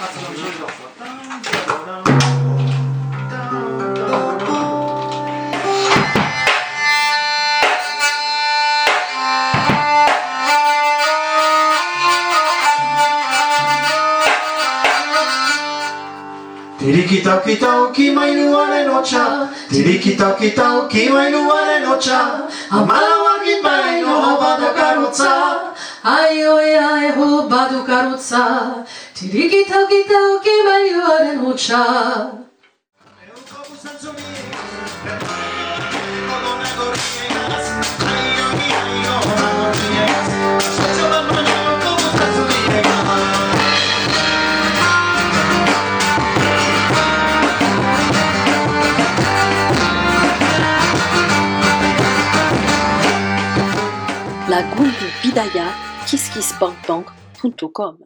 A co nam się wraca? Tiriki taki tauki mainuare nocha, tiriki taki tauki mainuare nocha, amalawagi pai no hobado karutsa. Ai oi ai ho badu karutsa, tiriki tauki tauki maiuare nocha. La Goumbi Bidaya, kisskisbangtang.com